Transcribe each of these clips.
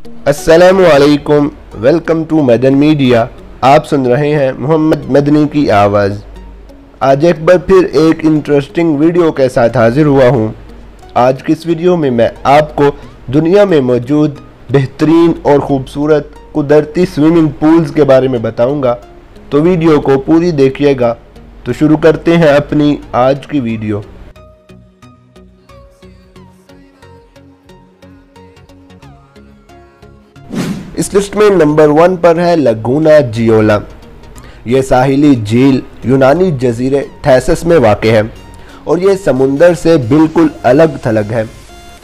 अस्सलामुअलैकुम, welcome to Madan media. आप सुन रहे हैं मोहम्मद मदनी की आवाज़। आज एक बार फिर एक इंटरेस्टिंग वीडियो के साथ हाजिर हुआ हूँ। आज की इस वीडियो में मैं आपको दुनिया में मौजूद बेहतरीन और ख़ूबसूरत कुदरती स्विमिंग पूल्स के बारे में बताऊँगा, तो वीडियो को पूरी देखिएगा। तो शुरू करते हैं अपनी आज की वीडियो। इस लिस्ट में नंबर 1 पर है लगूना जियोला। ये साहिली झील यूनानी जजीरे थैसस में वाक़ है और ये समुंदर से बिल्कुल अलग थलग है।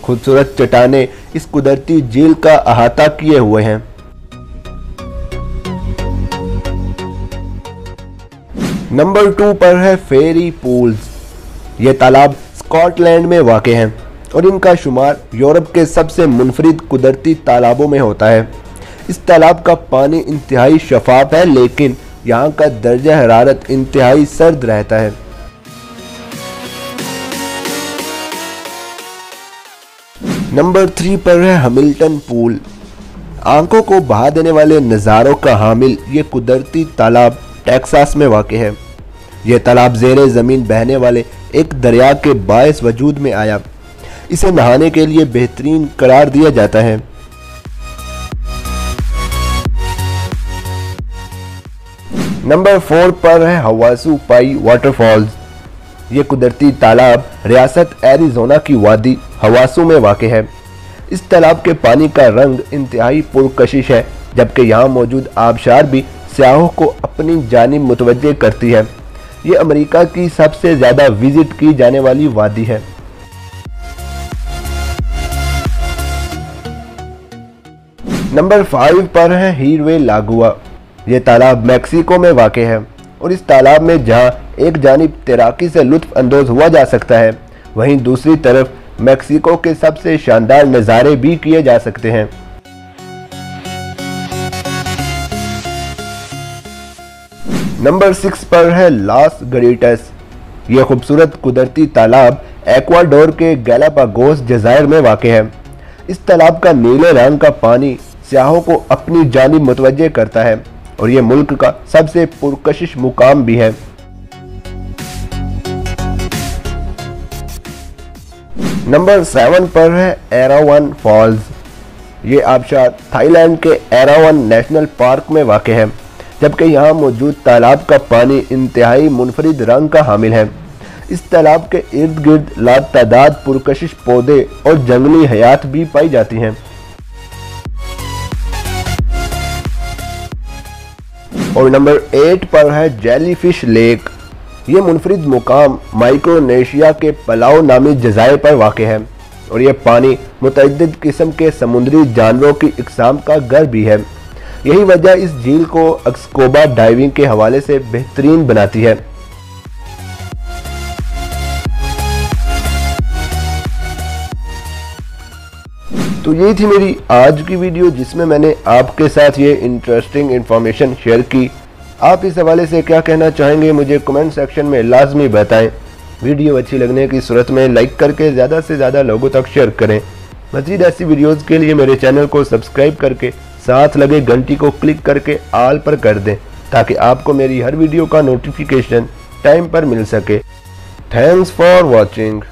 खूबसूरत चट्टानें इस कुदरती झील का अहाता किए हुए हैं। नंबर 2 पर है फेरी पूल्स। ये तालाब स्कॉटलैंड में वाक़ हैं और इनका शुमार यूरोप के सबसे मुनफरिद कुदरती तालाबों में होता है। इस तालाब का पानी इंतहाई शफाफ है, लेकिन यहाँ का दर्जा हरारत इंतहाई सर्द रहता है। नंबर 3 पर है हैमिल्टन पूल। आंखों को बहा देने वाले नज़ारों का हामिल ये कुदरती तालाब टेक्सास में वाक़ है। यह तालाब ज़ेरे ज़मीन बहने वाले एक दरिया के बायस वजूद में आया। इसे नहाने के लिए बेहतरीन करार दिया जाता है। नंबर 4 पर है हवासू पाई वाटरफॉल्स। ये कुदरती तालाब रियासत एरिज़ोना की वादी हवासू में वाक़ है। इस तालाब के पानी का रंग इंतहाई पुरकशिश है, जबकि यहाँ मौजूद आबशार भी सयाहों को अपनी जानिब मुतवज्जे करती है। ये अमेरिका की सबसे ज़्यादा विजिट की जाने वाली वादी है। नंबर 5 पर है हीरवे लागुआ। ये तालाब मैक्सिको में वाक़ है और इस तालाब में जहाँ एक जानिब तैराकी से लुत्फ अंदोज हुआ जा सकता है, वहीं दूसरी तरफ मैक्सिको के सबसे शानदार नज़ारे भी किए जा सकते हैं। नंबर 6 पर है लास गरीटस। यह खूबसूरत कुदरती तालाब एक्वाडोर के गैलापागोस जज़ायर में वाक़ है। इस तालाब का नीले रंग का पानी सयाहों को अपनी जानिब मुतवज्जे करता है और यह मुल्क का सबसे पुरकशिश मुकाम भी है। नंबर 7 पर है एरावन फॉल्स। ये आबशार थाईलैंड के एरावन नेशनल पार्क में वाक़ है, जबकि यहाँ मौजूद तालाब का पानी इंतहाई मुनफरिद रंग का हामिल है। इस तालाब के इर्द गिर्द लातादाद पुरकशिश पौधे और जंगली हयात भी पाई जाती हैं। और नंबर 8 पर है जेलीफिश लेक। ये मुनफरिद मुकाम माइक्रोनेशिया के पलाओ नामी जज़ायर पर वाक़ है और यह पानी मुतअद्दिद किस्म के समुद्री जानवरों की इकसाम का घर भी है। यही वजह इस झील को स्कूबा डाइविंग के हवाले से बेहतरीन बनाती है। तो यही थी मेरी आज की वीडियो, जिसमें मैंने आपके साथ ये इंटरेस्टिंग इन्फॉर्मेशन शेयर की। आप इस हवाले से क्या कहना चाहेंगे मुझे कमेंट सेक्शन में लाजमी बताएं। वीडियो अच्छी लगने की सूरत में लाइक करके ज़्यादा से ज़्यादा लोगों तक शेयर करें। मज़ीद ऐसी वीडियोज़ के लिए मेरे चैनल को सब्सक्राइब करके साथ लगे घंटी को क्लिक करके ऑल पर कर दें, ताकि आपको मेरी हर वीडियो का नोटिफिकेशन टाइम पर मिल सके। Thanks for watching.